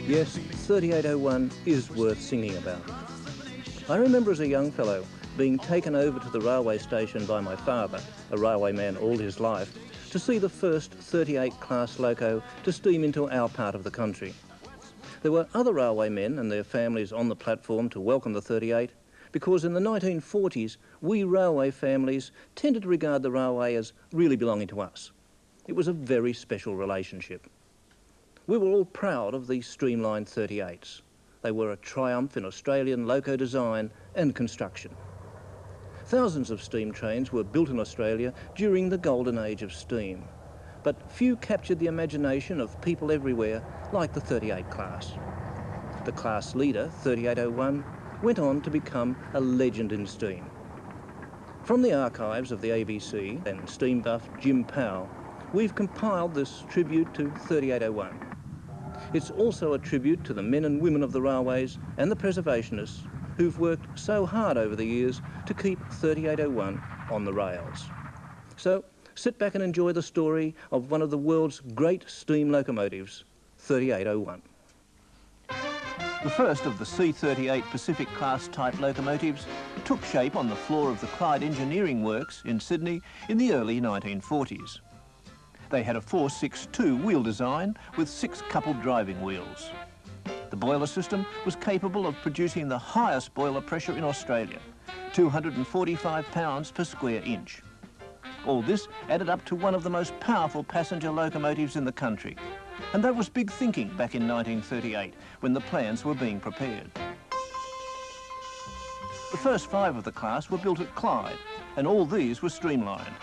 Yes, 3801 is worth singing about. I remember as a young fellow being taken over to the railway station by my father, a railwayman all his life, to see the first 38 class loco to steam into our part of the country. There were other railwaymen and their families on the platform to welcome the 38, because in the 1940s, we railway families tended to regard the railway as really belonging to us. It was a very special relationship. We were all proud of the streamlined 38s. They were a triumph in Australian loco design and construction. Thousands of steam trains were built in Australia during the golden age of steam, but few captured the imagination of people everywhere like the 38 class. The class leader, 3801, went on to become a legend in steam. From the archives of the ABC and steam buff Jim Powe, we've compiled this tribute to 3801. It's also a tribute to the men and women of the railways and the preservationists who've worked so hard over the years to keep 3801 on the rails. So sit back and enjoy the story of one of the world's great steam locomotives, 3801. The first of the C38 Pacific class type locomotives took shape on the floor of the Clyde Engineering Works in Sydney in the early 1940s. They had a 462 wheel design with 6 coupled driving wheels. The boiler system was capable of producing the highest boiler pressure in Australia, 245 pounds per square inch. All this added up to one of the most powerful passenger locomotives in the country. And that was big thinking back in 1938 when the plans were being prepared. The first 5 of the class were built at Clyde, and all these were streamlined.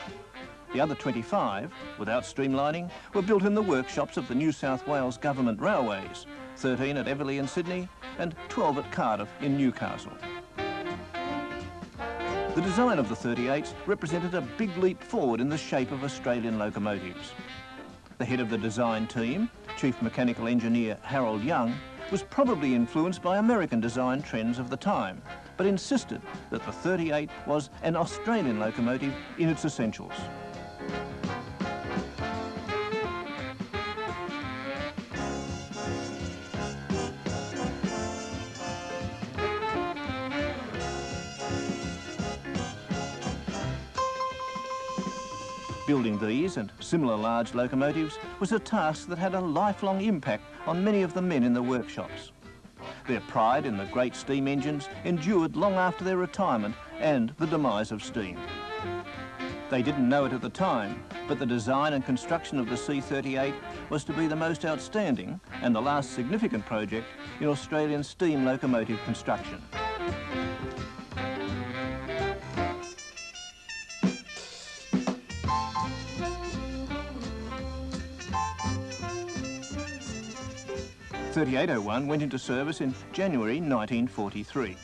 The other 25, without streamlining, were built in the workshops of the New South Wales Government Railways, 13 at Everleigh in Sydney and 12 at Cardiff in Newcastle. The design of the 38s represented a big leap forward in the shape of Australian locomotives. The head of the design team, Chief Mechanical Engineer Harold Young, was probably influenced by American design trends of the time, but insisted that the 38 was an Australian locomotive in its essentials. Building these and similar large locomotives was a task that had a lifelong impact on many of the men in the workshops. Their pride in the great steam engines endured long after their retirement and the demise of steam. They didn't know it at the time, but the design and construction of the C38 was to be the most outstanding and the last significant project in Australian steam locomotive construction. .3801 went into service in January 1943.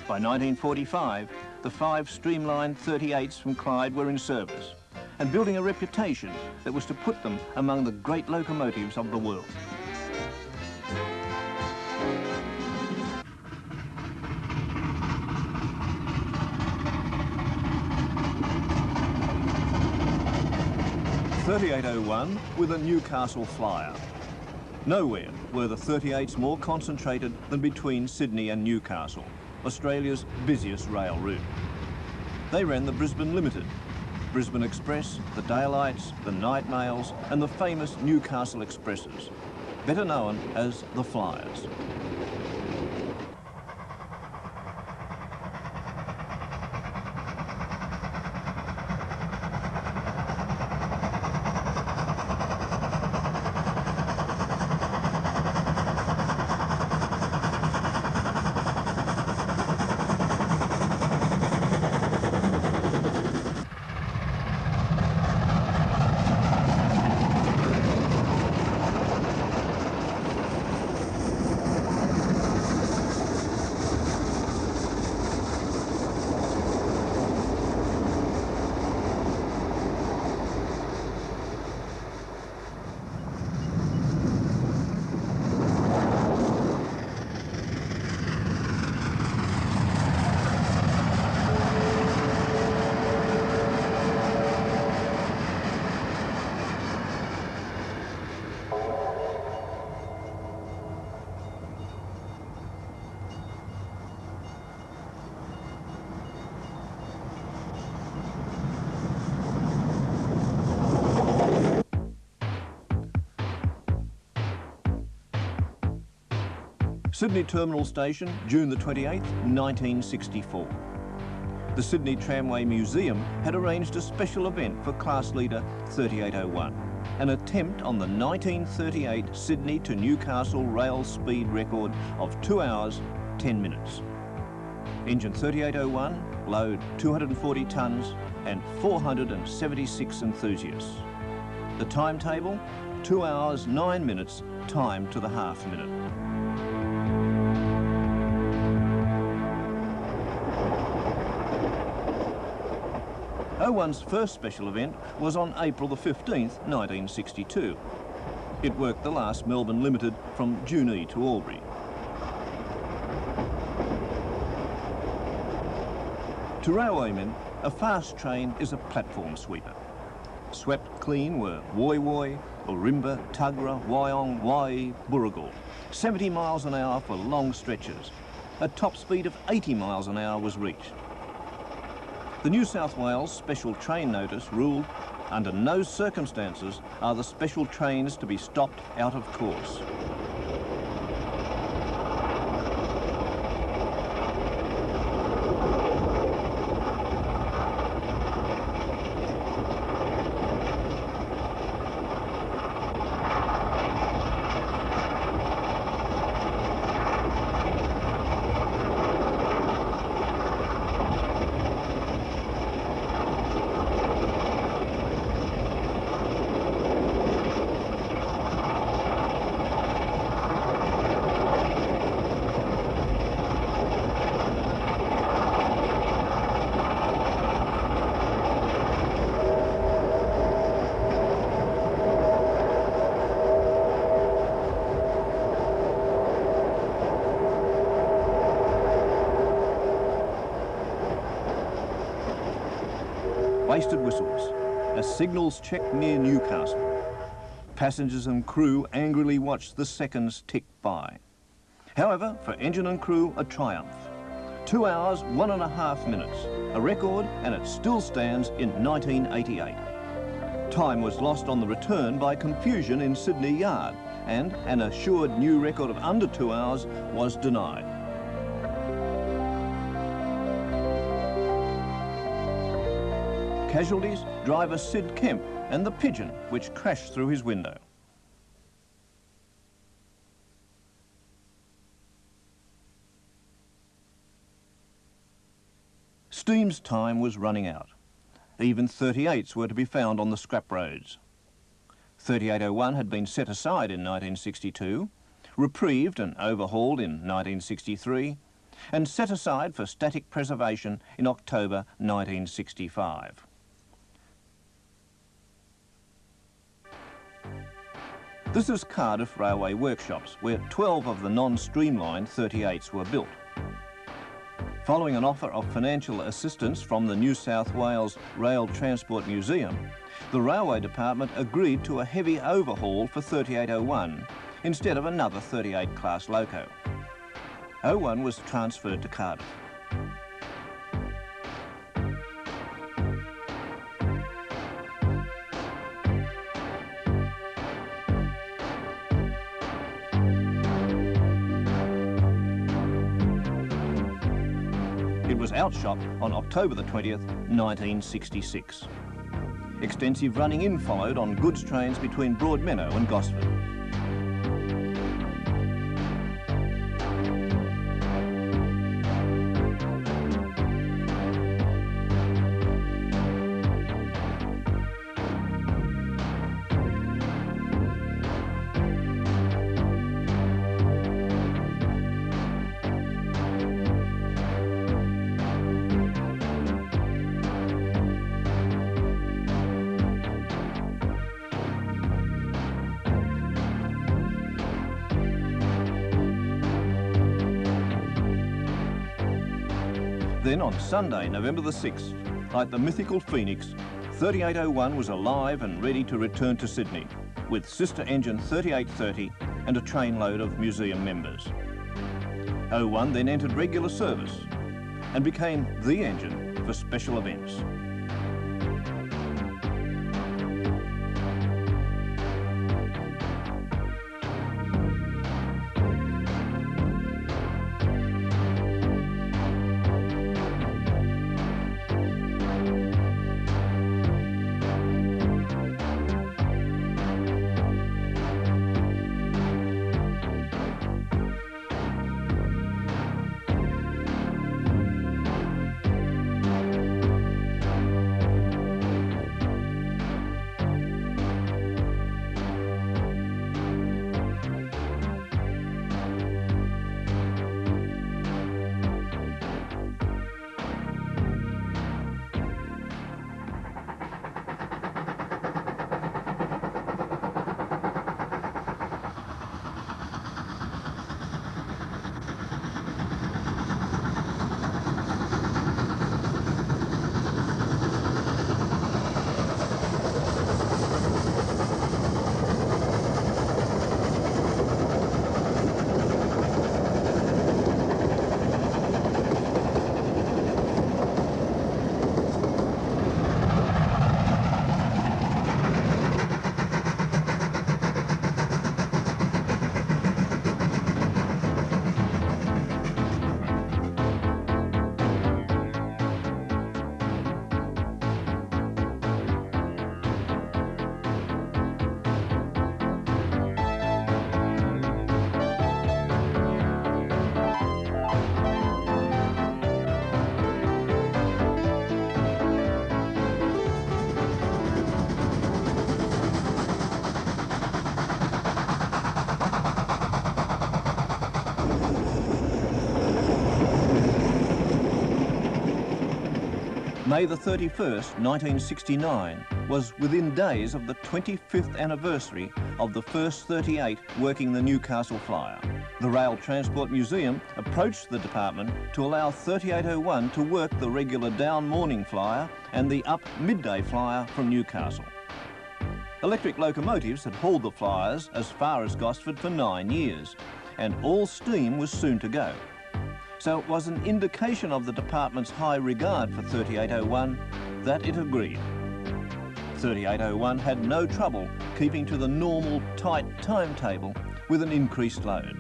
By 1945, the 5 streamlined 38s from Clyde were in service and building a reputation that was to put them among the great locomotives of the world. .3801 with a Newcastle flyer. Nowhere were the 38s more concentrated than between Sydney and Newcastle, Australia's busiest rail route. They ran the Brisbane Limited, Brisbane Express, the Daylights, the Night Mails and the famous Newcastle Expresses, better known as the Flyers. Sydney Terminal Station, June the 28th, 1964. The Sydney Tramway Museum had arranged a special event for Class Leader 3801, an attempt on the 1938 Sydney to Newcastle rail speed record of 2 hours, 10 minutes. Engine 3801, load 240 tonnes and 476 enthusiasts. The timetable, 2 hours, 9 minutes, time to the half minute. O1's first special event was on April the 15th, 1962. It worked the last Melbourne Limited from Junee to Albury. To railwaymen, a fast train is a platform sweeper. Swept clean were Woy Woy, Urimba, Tugra, Wyong, Wai, Burragal. 70 miles an hour for long stretches. A top speed of 80 miles an hour was reached. The New South Wales Special Train Notice ruled, under no circumstances are the special trains to be stopped out of course. Wasted whistles, a signals check near Newcastle. Passengers and crew angrily watched the seconds tick by. However, for engine and crew, a triumph. 2 hours, 1.5 minutes, a record, and it still stands in 1988. Time was lost on the return by confusion in Sydney Yard, and an assured new record of under 2 hours was denied. Casualties, driver Sid Kemp and the pigeon which crashed through his window. Steam's time was running out. Even 38s were to be found on the scrap roads. 3801 had been set aside in 1962, reprieved and overhauled in 1963, and set aside for static preservation in October 1965. This is Cardiff Railway Workshops, where 12 of the non-streamlined 38s were built. Following an offer of financial assistance from the New South Wales Rail Transport Museum, the Railway Department agreed to a heavy overhaul for 3801 instead of another 38 class loco. 01 was transferred to Cardiff. It was outshot on October the 20th, 1966. Extensive running in followed on goods trains between Broadmeadow and Gosford. Then on Sunday, November the 6th, like the mythical Phoenix, 3801 was alive and ready to return to Sydney, with sister engine 3830 and a trainload of museum members. 01 then entered regular service and became the engine for special events. May the 31st, 1969 was within days of the 25th anniversary of the first 38 working the Newcastle flyer. The Rail Transport Museum approached the department to allow 3801 to work the regular down morning flyer and the up midday flyer from Newcastle. Electric locomotives had hauled the flyers as far as Gosford for 9 years, and all steam was soon to go. So it was an indication of the department's high regard for 3801 that it agreed. 3801 had no trouble keeping to the normal tight timetable with an increased load.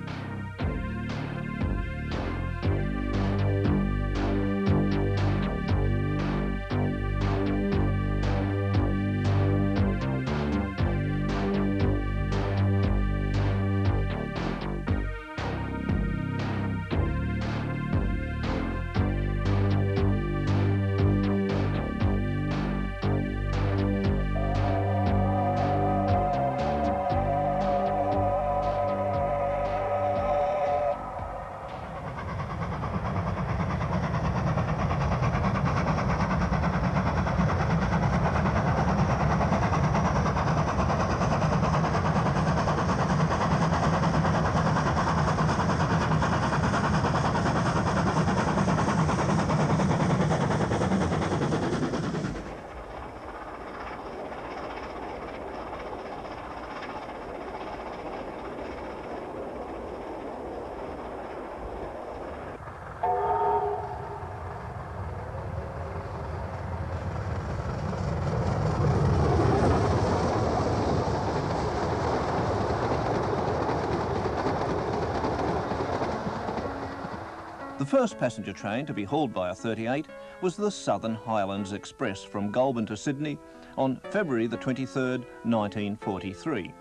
The first passenger train to be hauled by a 38 was the Southern Highlands Express from Goulburn to Sydney on February the 23rd, 1943.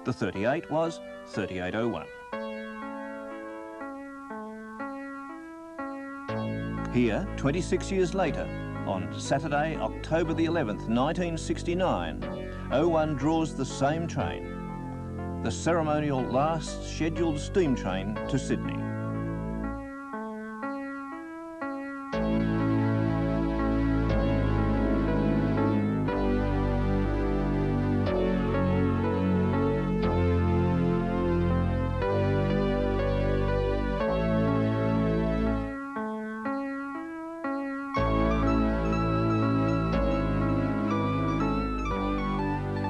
The 38 was 3801. Here, 26 years later, on Saturday, October the 11th, 1969, 01 draws the same train, the ceremonial last scheduled steam train to Sydney.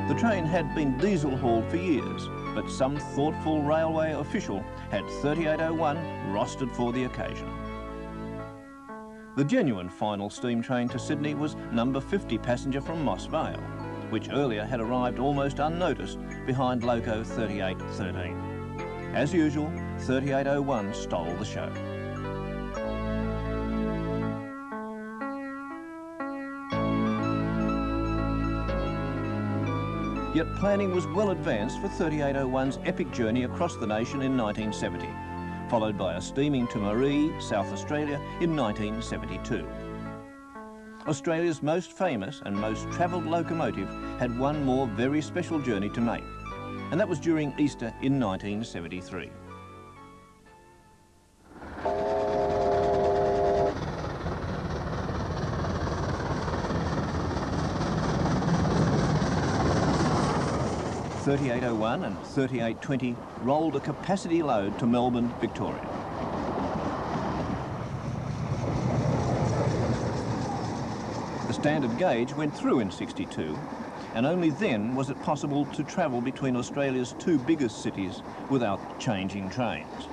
The train had been diesel hauled for years, but some thoughtful railway official had 3801 rostered for the occasion. The genuine final steam train to Sydney was number 50 passenger from Moss Vale, which earlier had arrived almost unnoticed behind Loco 3813. As usual, 3801 stole the show. Yet planning was well advanced for 3801's epic journey across the nation in 1970, followed by a steaming to Maree, South Australia in 1972. Australia's most famous and most travelled locomotive had one more very special journey to make, and that was during Easter in 1973. .3801 and 3820 rolled a capacity load to Melbourne, Victoria. The standard gauge went through in '62, and only then was it possible to travel between Australia's two biggest cities without changing trains.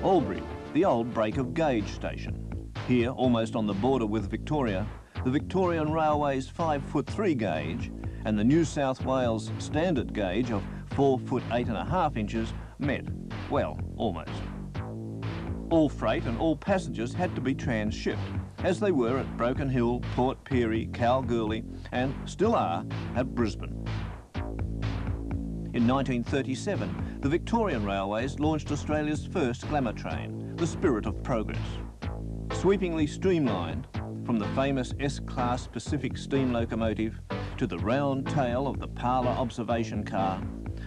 Albury, the old break of gauge station. Here, almost on the border with Victoria, the Victorian Railway's 5'3" gauge and the New South Wales standard gauge of 4 foot 8.5 inches met. Well, almost. All freight and all passengers had to be transshipped, as they were at Broken Hill, Port Pirie, Kalgoorlie, and still are at Brisbane. In 1937, the Victorian Railways launched Australia's first glamour train, the Spirit of Progress. Sweepingly streamlined, from the famous S-Class Pacific steam locomotive to the round tail of the parlour observation car,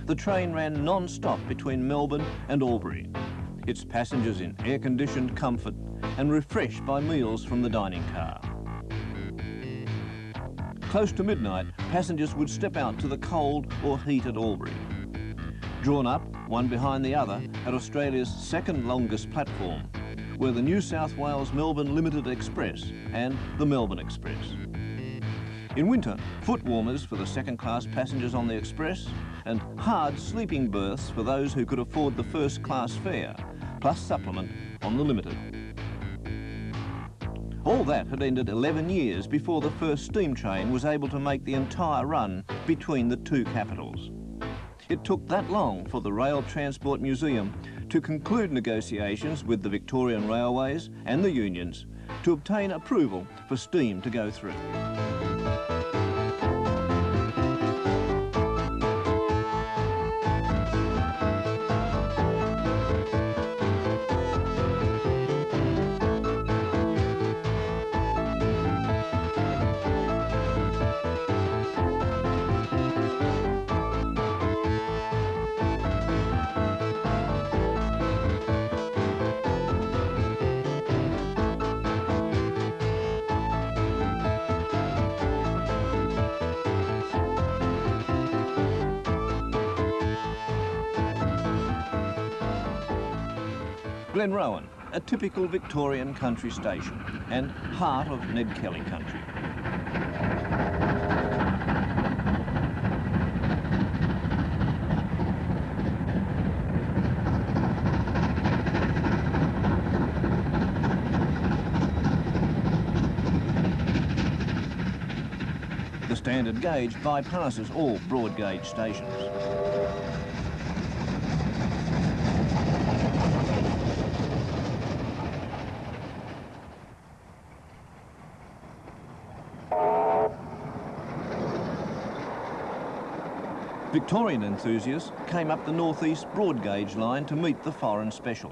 the train ran non-stop between Melbourne and Albury, its passengers in air-conditioned comfort and refreshed by meals from the dining car. Close to midnight, passengers would step out to the cold or heated Albury. Drawn up, one behind the other, at Australia's second longest platform, were the New South Wales Melbourne Limited Express and the Melbourne Express. In winter, foot warmers for the second-class passengers on the Express and hard sleeping berths for those who could afford the first-class fare, plus supplement on the Limited. All that had ended 11 years before the first steam train was able to make the entire run between the two capitals. It took that long for the Rail Transport Museum to conclude negotiations with the Victorian Railways and the unions to obtain approval for steam to go through. Glenrowan, a typical Victorian country station and heart of Ned Kelly country. The standard gauge bypasses all broad gauge stations. Victorian enthusiasts came up the northeast broad gauge line to meet the foreign special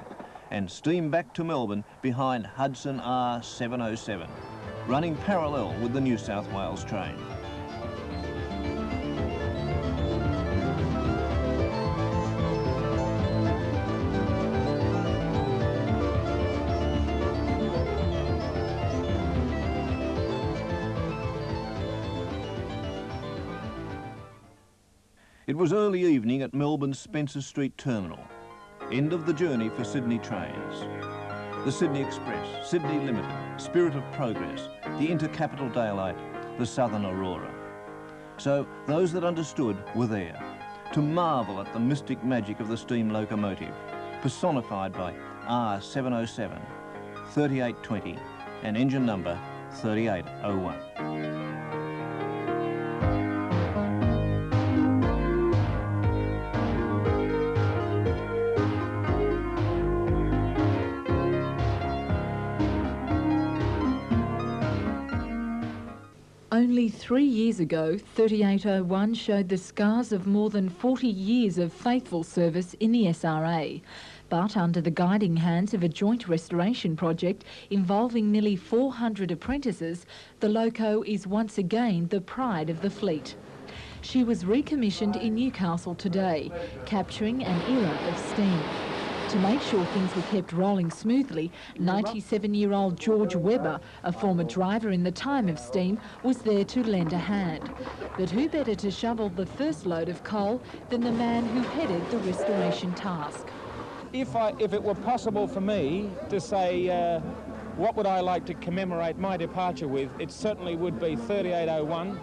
and steam back to Melbourne behind Hudson R707, running parallel with the New South Wales train. It was early evening at Melbourne's Spencer Street Terminal, end of the journey for Sydney trains. The Sydney Express, Sydney Limited, Spirit of Progress, the Intercapital Daylight, the Southern Aurora. So those that understood were there, to marvel at the mystic magic of the steam locomotive, personified by R707, 3820 and engine number 3801. Only 3 years ago, 3801 showed the scars of more than 40 years of faithful service in the SRA. But under the guiding hands of a joint restoration project involving nearly 400 apprentices, the Loco is once again the pride of the fleet. She was recommissioned in Newcastle today, capturing an era of steam. To make sure things were kept rolling smoothly, 97-year-old George Webber, a former driver in the time of steam, was there to lend a hand. But who better to shovel the first load of coal than the man who headed the restoration task? If it were possible for me to say what would I like to commemorate my departure with, it certainly would be 3801,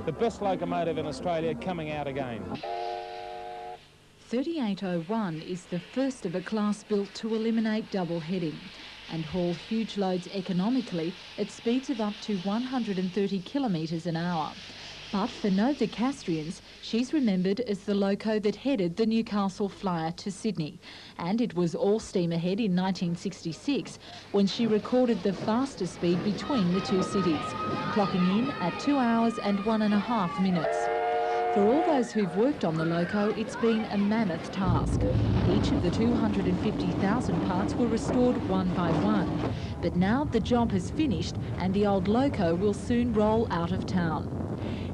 the best locomotive in Australia, coming out again. 3801 is the first of a class built to eliminate double heading and haul huge loads economically at speeds of up to 130 kilometres an hour. But for Novocastrians, she's remembered as the loco that headed the Newcastle Flyer to Sydney. And it was all steam ahead in 1966 when she recorded the fastest speed between the two cities, clocking in at 2 hours and 1.5 minutes. For all those who've worked on the loco, it's been a mammoth task. Each of the 250,000 parts were restored one by one. But now the job has finished and the old loco will soon roll out of town.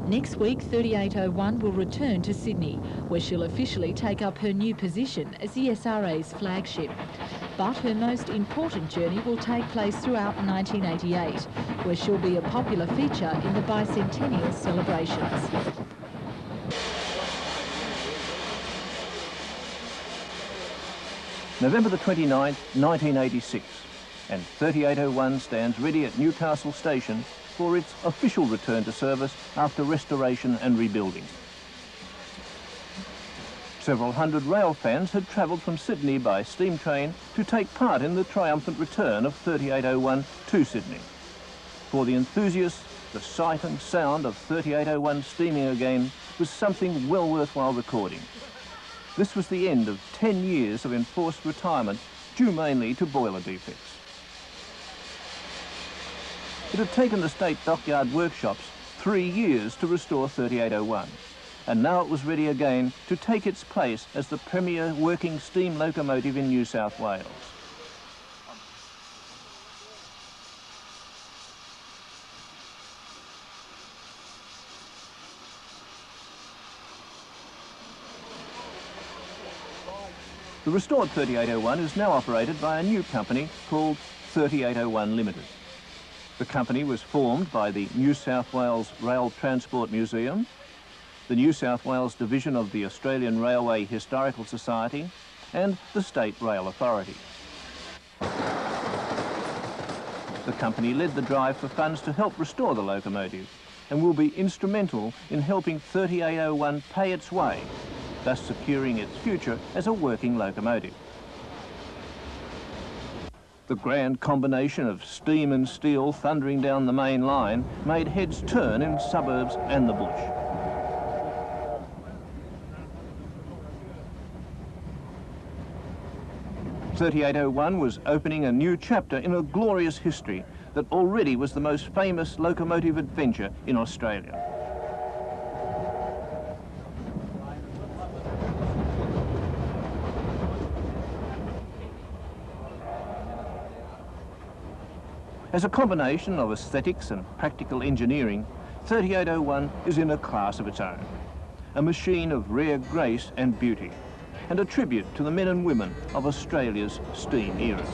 Next week, 3801 will return to Sydney, where she'll officially take up her new position as the SRA's flagship. But her most important journey will take place throughout 1988, where she'll be a popular feature in the Bicentennial celebrations. November the 29th, 1986, and 3801 stands ready at Newcastle station for its official return to service after restoration and rebuilding. Several hundred rail fans had travelled from Sydney by steam train to take part in the triumphant return of 3801 to Sydney. For the enthusiasts, the sight and sound of 3801 steaming again was something well worthwhile recording. This was the end of 10 years of enforced retirement, due mainly to boiler defects. It had taken the State Dockyard Workshops 3 years to restore 3801, and now it was ready again to take its place as the premier working steam locomotive in New South Wales. The restored 3801 is now operated by a new company called 3801 Limited. The company was formed by the New South Wales Rail Transport Museum, the New South Wales Division of the Australian Railway Historical Society, and the State Rail Authority. The company led the drive for funds to help restore the locomotive and will be instrumental in helping 3801 pay its way, thus securing its future as a working locomotive. The grand combination of steam and steel thundering down the main line made heads turn in suburbs and the bush. .3801 was opening a new chapter in a glorious history that already was the most famous locomotive adventure in Australia. As a combination of aesthetics and practical engineering, 3801 is in a class of its own, a machine of rare grace and beauty, and a tribute to the men and women of Australia's steam era.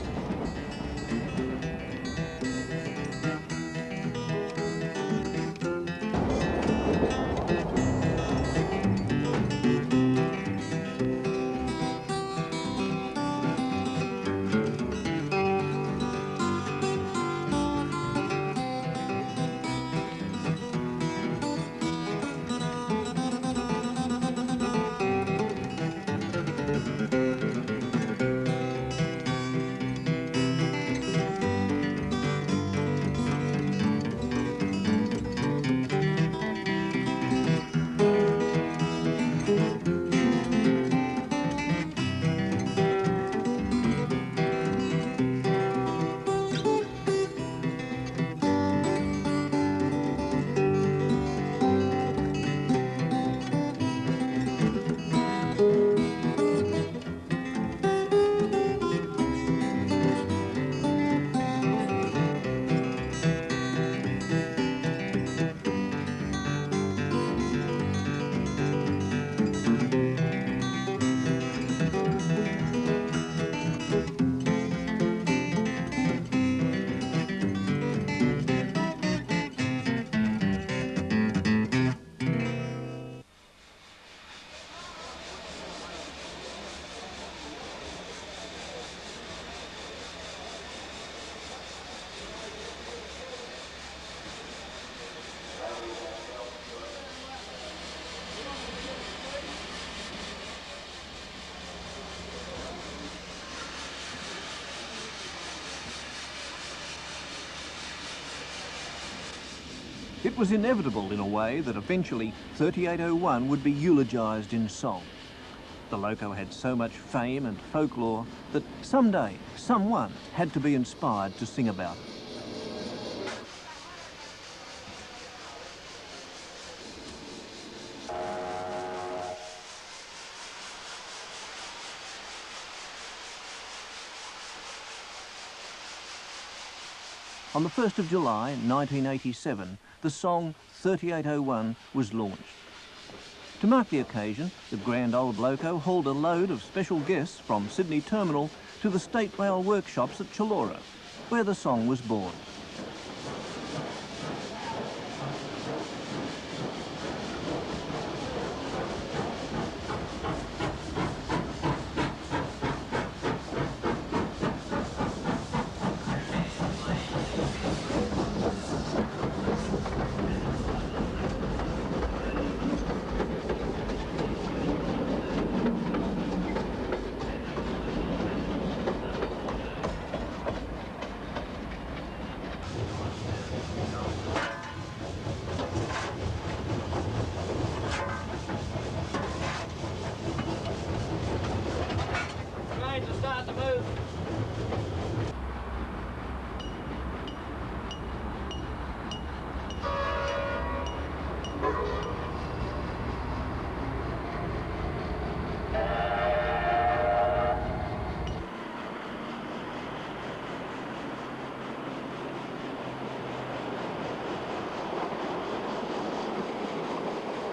It was inevitable in a way that eventually 3801 would be eulogised in song. The loco had so much fame and folklore that someday someone had to be inspired to sing about it. On the 1st of July 1987, the song 3801 was launched. To mark the occasion, the grand old loco hauled a load of special guests from Sydney Terminal to the State Rail workshops at Chullora, where the song was born.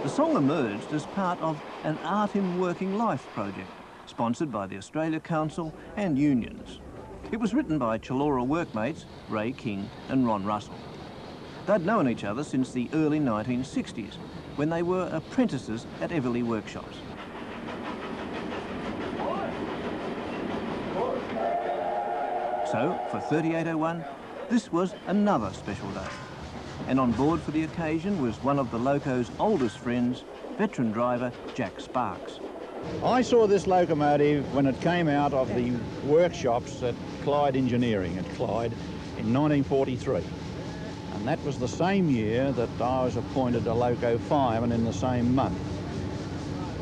The song emerged as part of an Art in Working Life project, sponsored by the Australia Council and unions. It was written by Chullora workmates Ray King and Ron Russell. They'd known each other since the early 1960s, when they were apprentices at Everleigh workshops. So, for 3801, this was another special day. And on board for the occasion was one of the loco's oldest friends, veteran driver Jack Sparks. I saw this locomotive when it came out of the workshops at Clyde Engineering at Clyde in 1943. And that was the same year that I was appointed a loco fireman in the same month.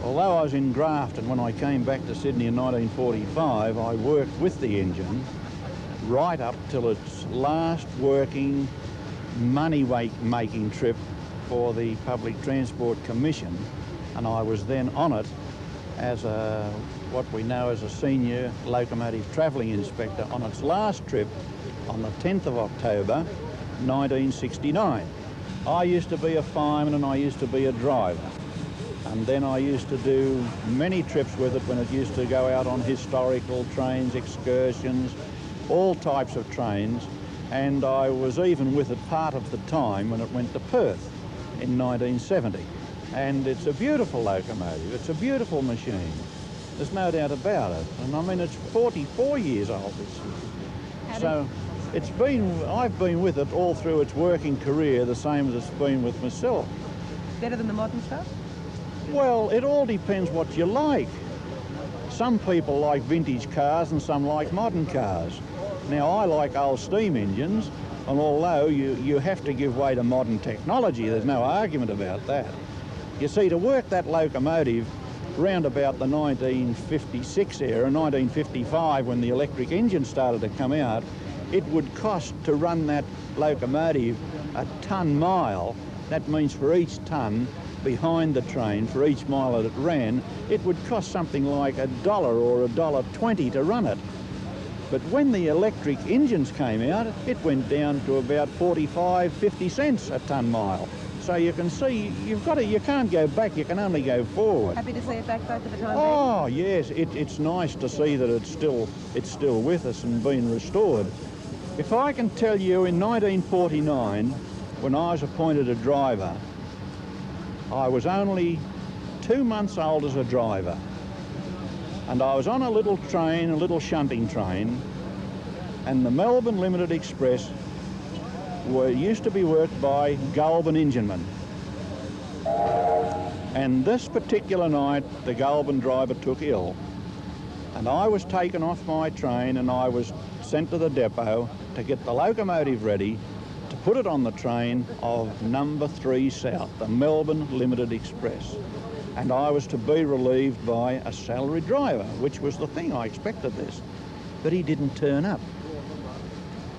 Although I was in Grafton when I came back to Sydney in 1945, I worked with the engine right up till its last working money-making trip for the Public Transport Commission, and I was then on it as what we know as a senior locomotive travelling inspector on its last trip on the 10th of October 1969. I used to be a fireman and I used to be a driver, and then I used to do many trips with it when it used to go out on historical trains, excursions, all types of trains. And I was even with it part of the time when it went to Perth in 1970. And it's a beautiful locomotive, it's a beautiful machine. There's no doubt about it. And I mean, it's 44 years old this year. So I've been with it all through its working career, the same as it's been with myself. Better than the modern stuff? Well, it all depends what you like. Some people like vintage cars and some like modern cars. Now, I like old steam engines, and although you have to give way to modern technology, there's no argument about that. You see, to work that locomotive round about the 1956 era, 1955, when the electric engine started to come out, it would cost to run that locomotive a ton-mile. That means for each ton behind the train, for each mile that it ran, it would cost something like $1 or $1.20 to run it. But when the electric engines came out, it went down to about 45, 50 cents a ton mile. So you can see, you can't go back, you can only go forward. Happy to see it back both of the time? Oh, yes, it's nice to see that it's still with us and been restored. If I can tell you, in 1949, when I was appointed a driver, I was only 2 months old as a driver. And I was on a little train, a little shunting train, and the Melbourne Limited Express used to be worked by Goulburn enginemen. And this particular night, the Goulburn driver took ill, and I was taken off my train and I was sent to the depot to get the locomotive ready to put it on the train of number 3 South, the Melbourne Limited Express. And I was to be relieved by a salaried driver, which was the thing. I expected this, but he didn't turn up.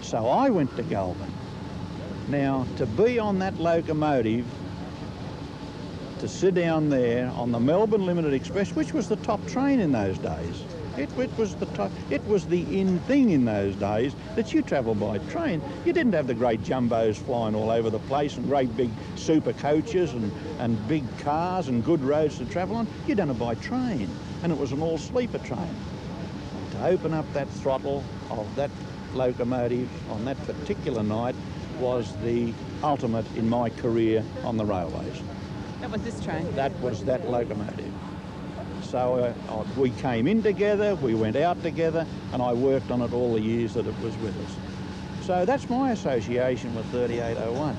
So I went to Goulburn. Now, to be on that locomotive, to sit down there on the Melbourne Limited Express, which was the top train in those days, It was the in thing in those days that you travel by train. You didn't have the great jumbos flying all over the place and great big super coaches and big cars and good roads to travel on. You done it by train, and it was an all-sleeper train. To open up that throttle of that locomotive on that particular night was the ultimate in my career on the railways. That was this train? That was that locomotive. So we came in together, we went out together, and I worked on it all the years that it was with us. So that's my association with 3801.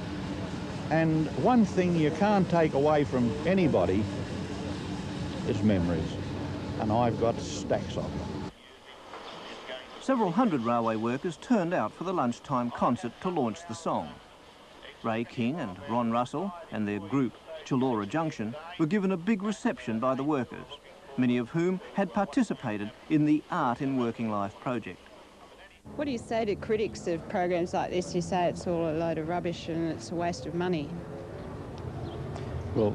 And one thing you can't take away from anybody is memories. And I've got stacks of them. Several hundred railway workers turned out for the lunchtime concert to launch the song. Ray King and Ron Russell and their group Chullora Junction were given a big reception by the workers, many of whom had participated in the Art in Working Life project. What do you say to critics of programs like this? You say it's all a load of rubbish and it's a waste of money. Well,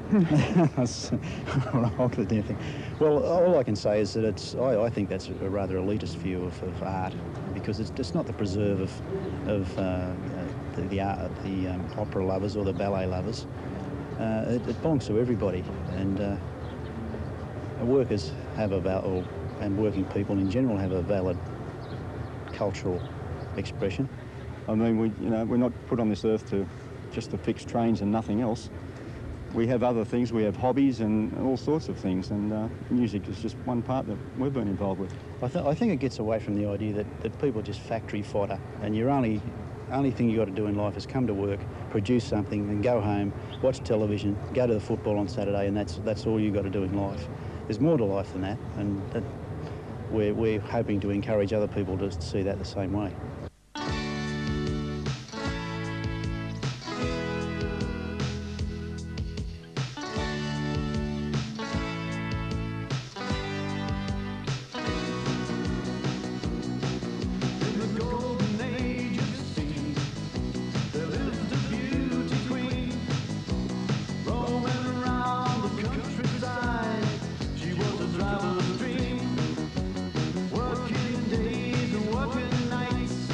what do you think? Well, all I can say is that I think that's a rather elitist view of art, because it's not the preserve of the opera lovers or the ballet lovers. It belongs to everybody, and workers have and working people in general have a valid cultural expression. I mean, we're not put on this earth just to fix trains and nothing else. We have other things, we have hobbies and all sorts of things, and music is just one part that we've been involved with. I think it gets away from the idea that people are just factory fodder, and your only thing you've got to do in life is come to work, produce something, and go home, watch television, go to the football on Saturday, and that's all you've got to do in life. There's more to life than that, and we're hoping to encourage other people to see that the same way. Working days and working nights.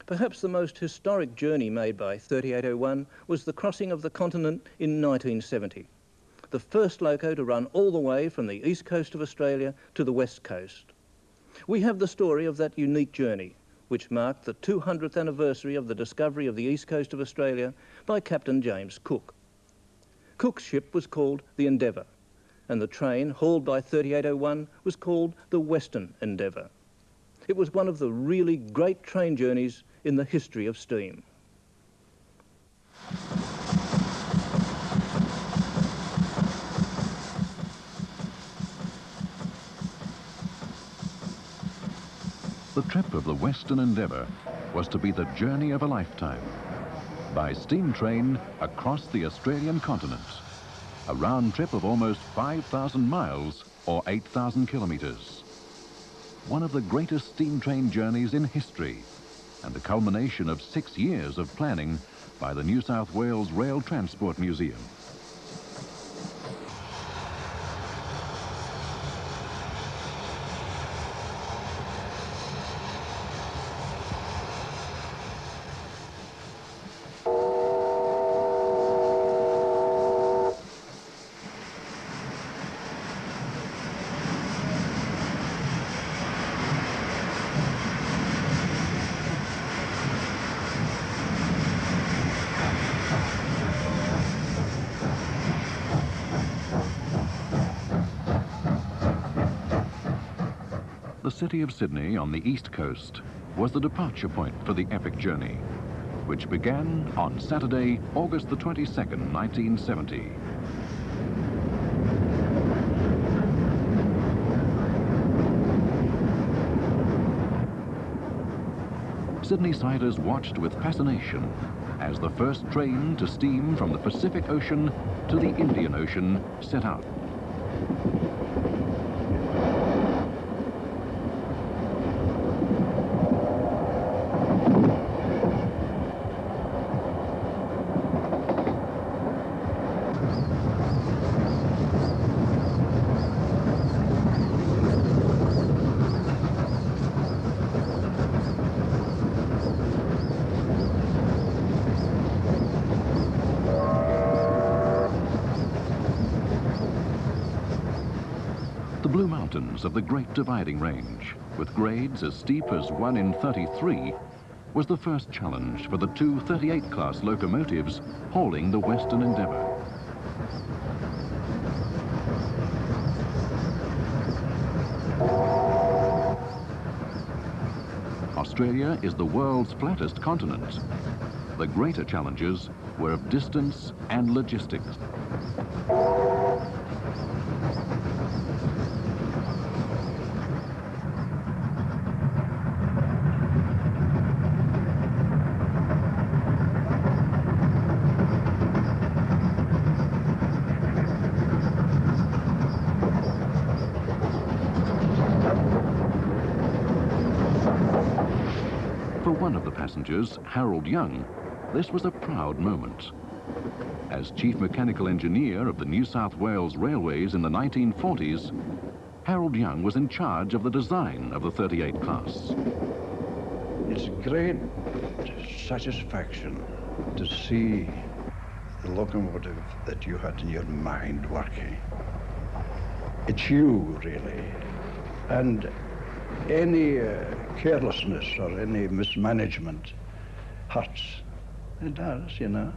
Perhaps the most historic journey made by 3801 was the crossing of the continent in 1970. The first loco to run all the way from the east coast of Australia to the west coast. We have the story of that unique journey, which marked the 200th anniversary of the discovery of the east coast of Australia by Captain James Cook. Cook's ship was called the Endeavour, and the train hauled by 3801 was called the Western Endeavour. It was one of the really great train journeys in the history of steam. The trip of the Western Endeavour was to be the journey of a lifetime. By steam train across the Australian continent. A round trip of almost 5,000 miles or 8,000 kilometres. One of the greatest steam train journeys in history and the culmination of 6 years of planning by the New South Wales Rail Transport Museum. The city of Sydney on the east coast was the departure point for the epic journey, which began on Saturday, August the 22nd, 1970. Sydney-siders watched with fascination as the first train to steam from the Pacific Ocean to the Indian Ocean set out. The Blue Mountains of the Great Dividing Range, with grades as steep as 1 in 33, was the first challenge for the two 38-class locomotives hauling the Western Endeavour. Australia is the world's flattest continent. The greater challenges were of distance and logistics. For one of the passengers, Harold Young, this was a proud moment. As Chief Mechanical Engineer of the New South Wales Railways in the 1940s, Harold Young was in charge of the design of the 38 class. It's a great satisfaction to see the locomotive that you had in your mind working. It's you, really. And any carelessness or any mismanagement hurts. It does, you know.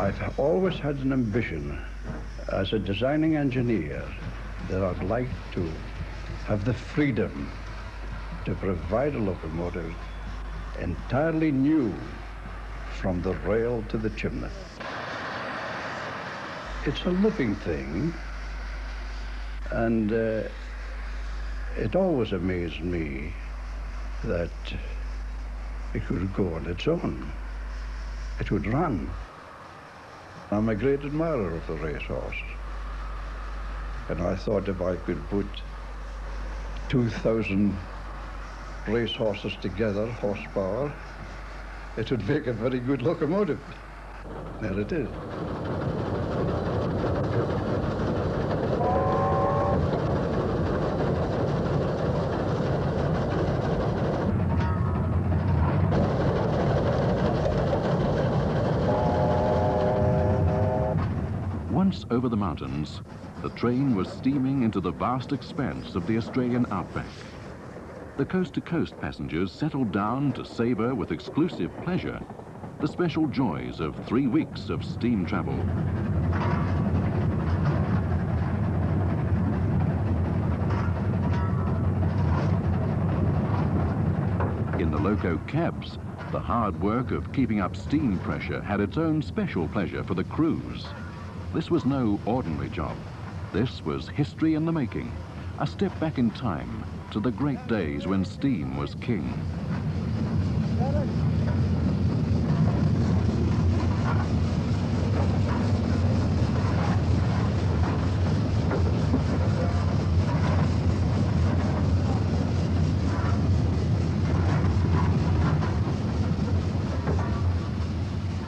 I've always had an ambition as a designing engineer that I'd like to have the freedom to provide a locomotive entirely new from the rail to the chimney. It's a living thing, and it always amazed me that it could go on its own. It would run. I'm a great admirer of the racehorse, and I thought if I could put 2,000 racehorses together, horsepower, it would make a very good locomotive. There it is. Once over the mountains, the train was steaming into the vast expanse of the Australian outback. The coast-to-coast passengers settled down to savour with exclusive pleasure the special joys of 3 weeks of steam travel. In the loco cabs, the hard work of keeping up steam pressure had its own special pleasure for the crews. This was no ordinary job. This was history in the making, a step back in time to the great days when steam was king.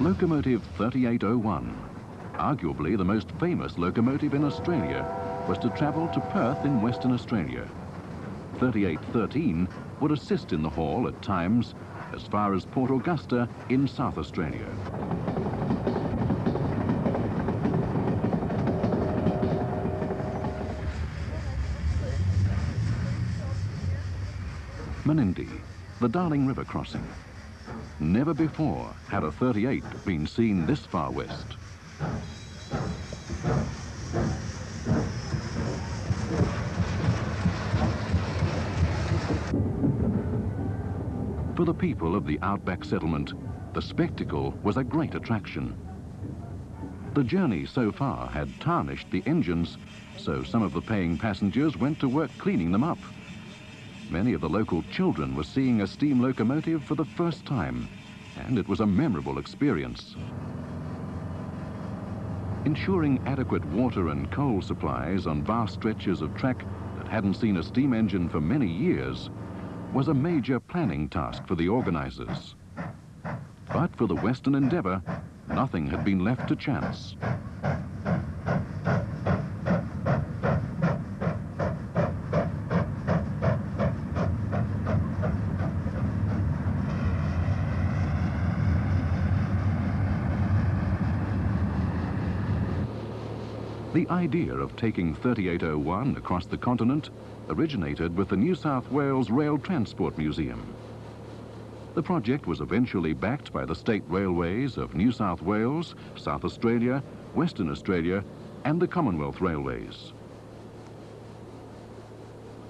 Locomotive 3801, arguably the most famous locomotive in Australia, was to travel to Perth in Western Australia. 3813 would assist in the haul at times as far as Port Augusta in South Australia. Menindee, the Darling River crossing. Never before had a 38 been seen this far west. For the people of the outback settlement, the spectacle was a great attraction. The journey so far had tarnished the engines, so some of the paying passengers went to work cleaning them up. Many of the local children were seeing a steam locomotive for the first time, and it was a memorable experience. Ensuring adequate water and coal supplies on vast stretches of track that hadn't seen a steam engine for many years was a major planning task for the organisers. But for the Western endeavour, nothing had been left to chance. The idea of taking 3801 across the continent originated with the New South Wales Rail Transport Museum. The project was eventually backed by the state railways of New South Wales, South Australia, Western Australia, and the Commonwealth Railways.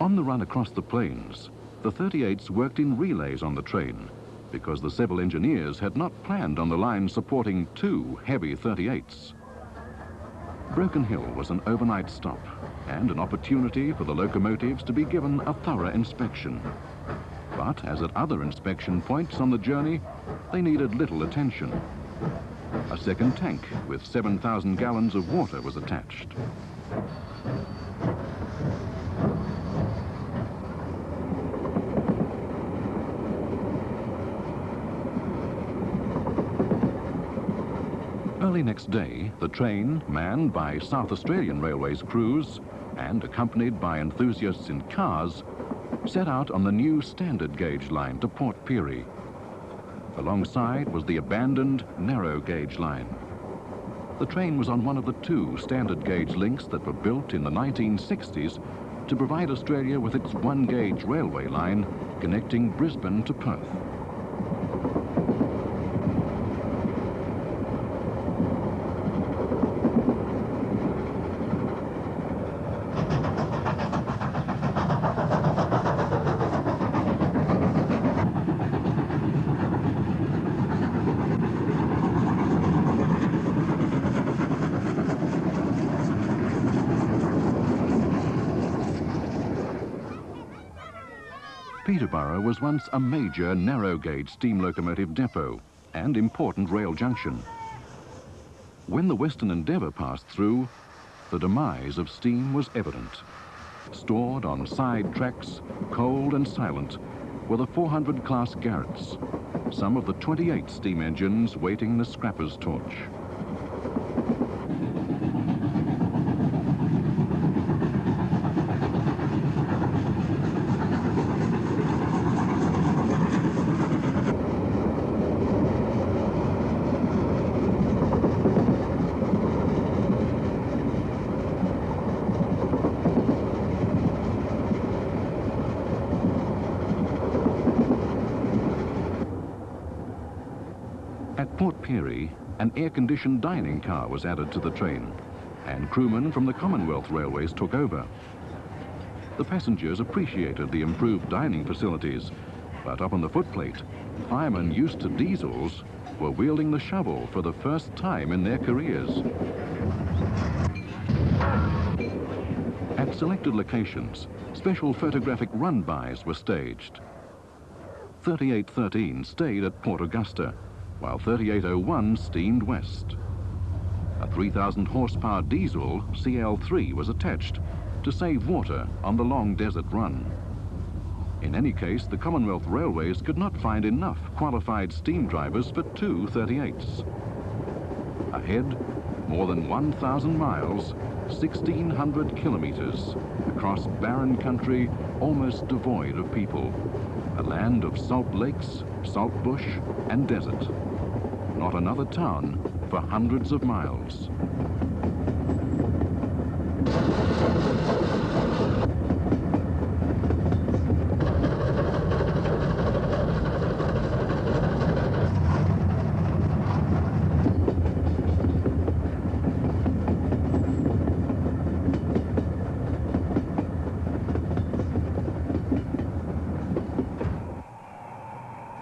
On the run across the plains, the 38s worked in relays on the train because the civil engineers had not planned on the line supporting 2 heavy 38s. Broken Hill was an overnight stop and an opportunity for the locomotives to be given a thorough inspection. But as at other inspection points on the journey, they needed little attention. A second tank with 7,000 gallons of water was attached. Early next day, the train, manned by South Australian Railways crews and accompanied by enthusiasts in cars, set out on the new standard gauge line to Port Pirie. Alongside was the abandoned narrow gauge line. The train was on one of the 2 standard gauge links that were built in the 1960s to provide Australia with its 1 gauge railway line connecting Brisbane to Perth. Peterborough was once a major narrow-gauge steam locomotive depot and important rail junction. When the Western Endeavour passed through, the demise of steam was evident. Stored on side tracks, cold and silent, were the 400-class Garretts, some of the 28 steam engines waiting the scrapper's torch. At Port Pirie, an air-conditioned dining car was added to the train, and crewmen from the Commonwealth Railways took over. The passengers appreciated the improved dining facilities, but up on the footplate, firemen used to diesels were wielding the shovel for the first time in their careers. At selected locations, special photographic run-bys were staged. 3813 stayed at Port Augusta, while 3801 steamed west. A 3,000 horsepower diesel CL3 was attached to save water on the long desert run. In any case, the Commonwealth Railways could not find enough qualified steam drivers for two 38s. Ahead, more than 1,000 miles, 1,600 kilometers, across barren country almost devoid of people. A land of salt lakes, salt bush and desert. Not another town for hundreds of miles.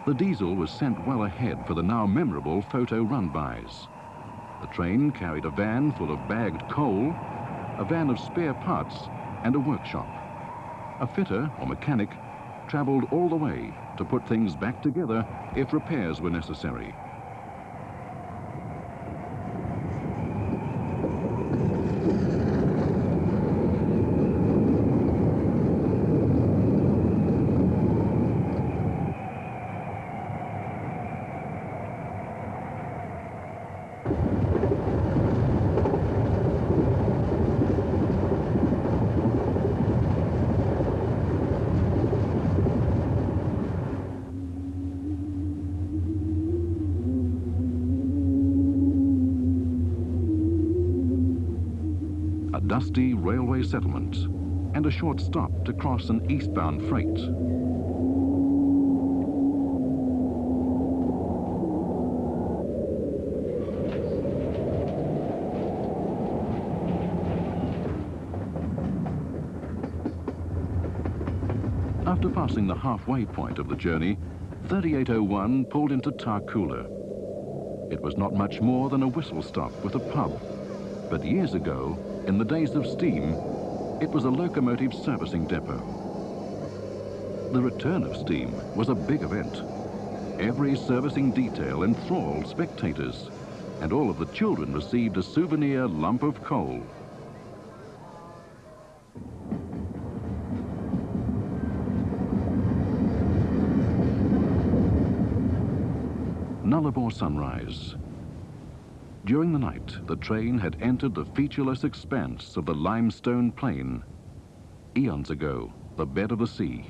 The diesel was sent well ahead for the now memorable photo run-bys. The train carried a van full of bagged coal, a van of spare parts, and a workshop. A fitter or mechanic travelled all the way to put things back together if repairs were necessary. Dusty railway settlement and a short stop to cross an eastbound freight. After passing the halfway point of the journey, 3801 pulled into Tarcoola. It was not much more than a whistle stop with a pub, but years ago, in the days of steam, it was a locomotive servicing depot. The return of steam was a big event. Every servicing detail enthralled spectators, and all of the children received a souvenir lump of coal. Nullarbor sunrise. During the night, the train had entered the featureless expanse of the limestone plain. Eons ago, the bed of the sea.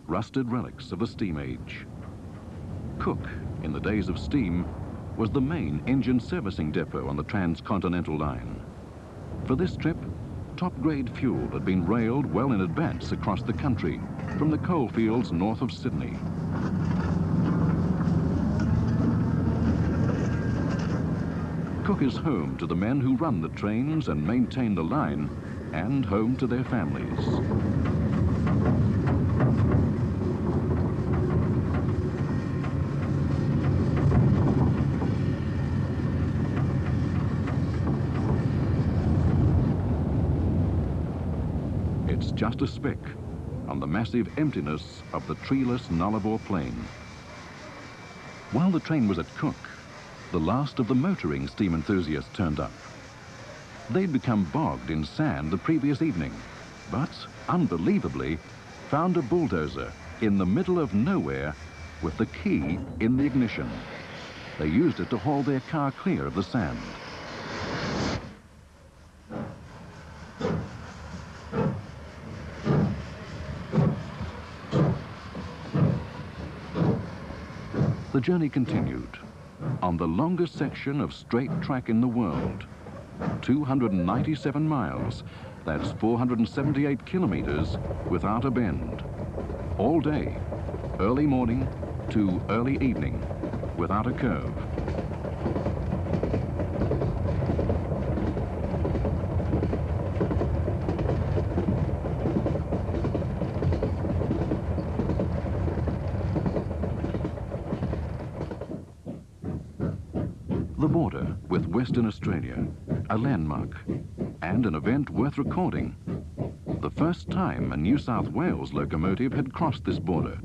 Rusted relics of the steam age. Cook, in the days of steam, was the main engine servicing depot on the transcontinental line. For this trip, top-grade fuel had been railed well in advance across the country from the coalfields north of Sydney. Cook is home to the men who run the trains and maintain the line, and home to their families. was just a speck on the massive emptiness of the treeless Nullarbor Plain. While the train was at Cook, the last of the motoring steam enthusiasts turned up. They'd become bogged in sand the previous evening, but unbelievably found a bulldozer in the middle of nowhere with the key in the ignition. They used it to haul their car clear of the sand. The journey continued on the longest section of straight track in the world, 297 miles, that's 478 kilometers without a bend. All day, early morning to early evening, without a curve. The border with Western Australia, a landmark, and an event worth recording. The first time a New South Wales locomotive had crossed this border.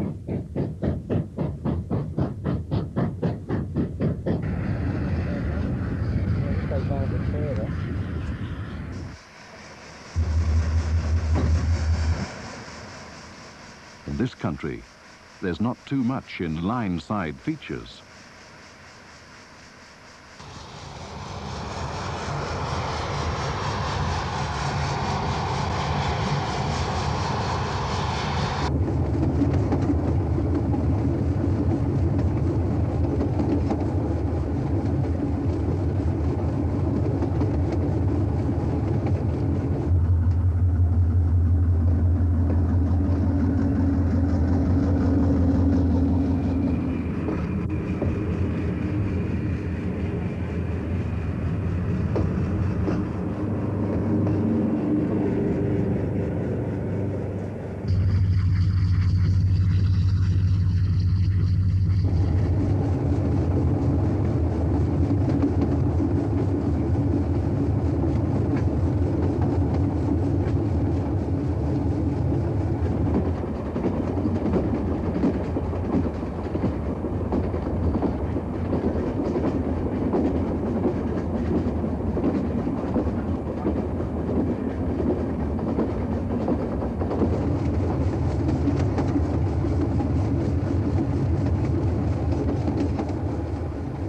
In this country, there's not too much in line-side features.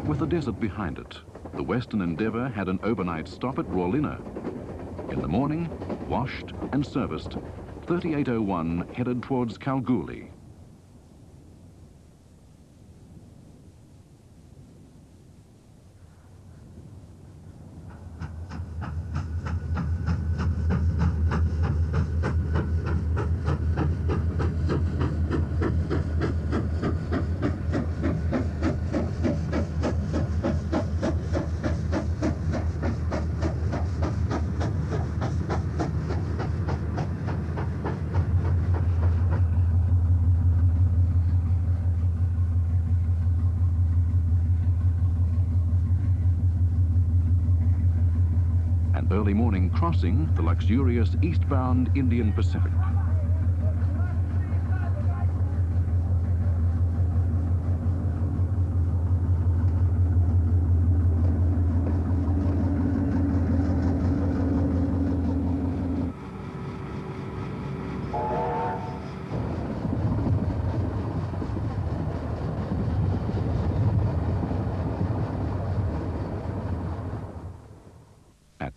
With the desert behind it, the Western Endeavour had an overnight stop at Rawlinna. In the morning, washed and serviced, 3801 headed towards Kalgoorlie. Early morning crossing the luxurious eastbound Indian Pacific.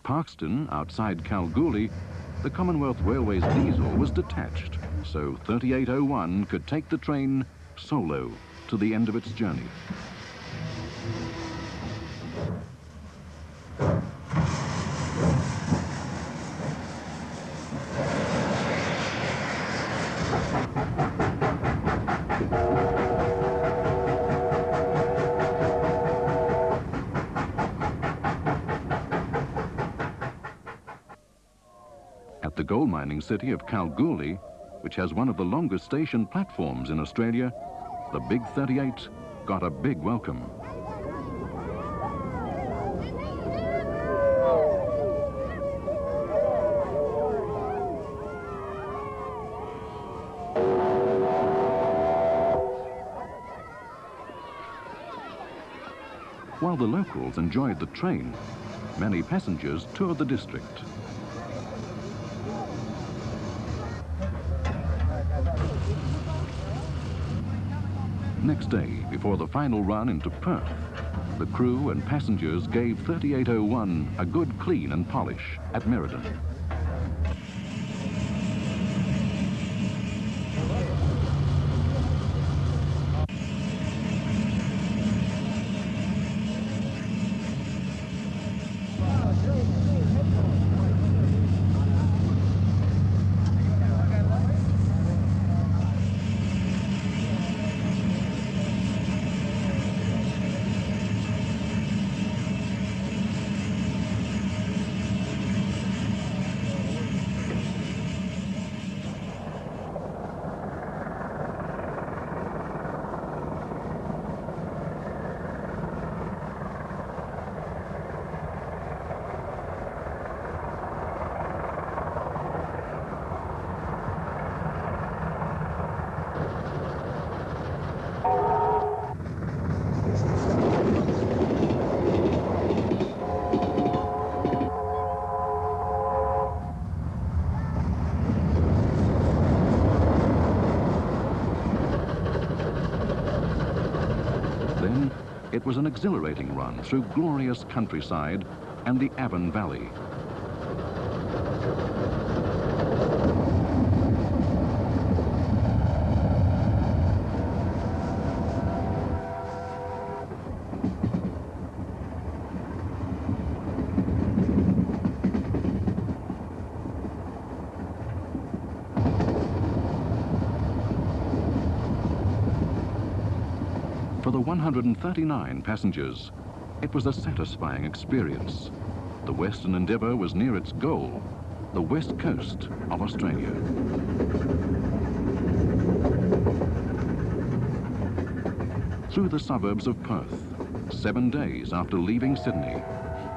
Parkston, outside Kalgoorlie, the Commonwealth Railway's diesel was detached, so 3801 could take the train solo to the end of its journey. The gold mining city of Kalgoorlie, which has one of the longest station platforms in Australia, the Big 38 got a big welcome. while the locals enjoyed the train, many passengers toured the district. Next day, before the final run into Perth, the crew and passengers gave 3801 a good clean and polish at Merredin. Then it was an exhilarating run through glorious countryside and the Avon Valley. For the 139 passengers, it was a satisfying experience. The Western Endeavour was near its goal, the west coast of Australia. Through the suburbs of Perth, 7 days after leaving Sydney,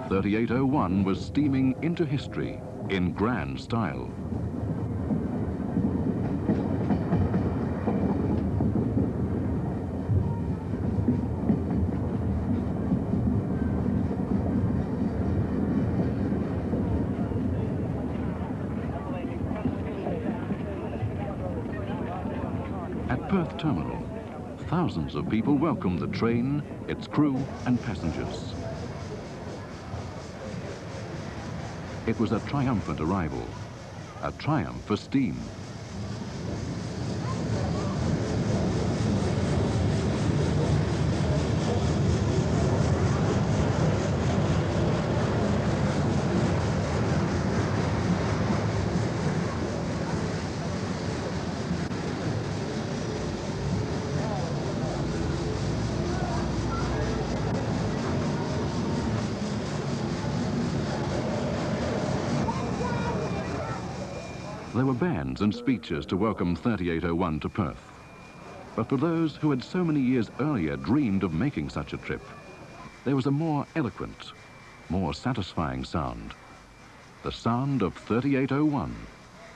3801 was steaming into history in grand style. At Perth Terminal, thousands of people welcomed the train, its crew and passengers. It was a triumphant arrival, a triumph for steam. There were bands and speeches to welcome 3801 to Perth. But for those who had so many years earlier dreamed of making such a trip, there was a more eloquent, more satisfying sound. The sound of 3801,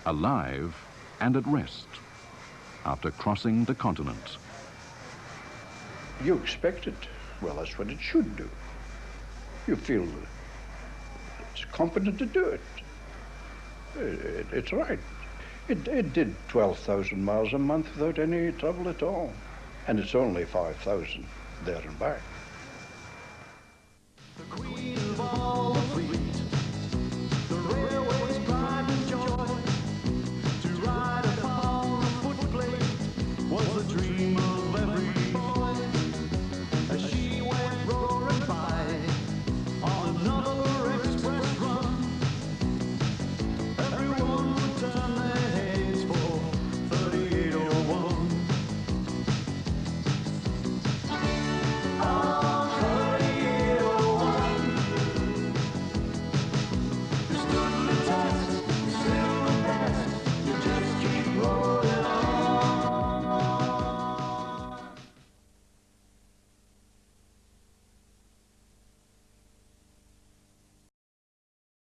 alive and at rest, after crossing the continent. You expect it. Well, that's what it should do. You feel it's competent to do it. It's right. It did 12,000 miles a month without any trouble at all. And it's only 5,000 there and back.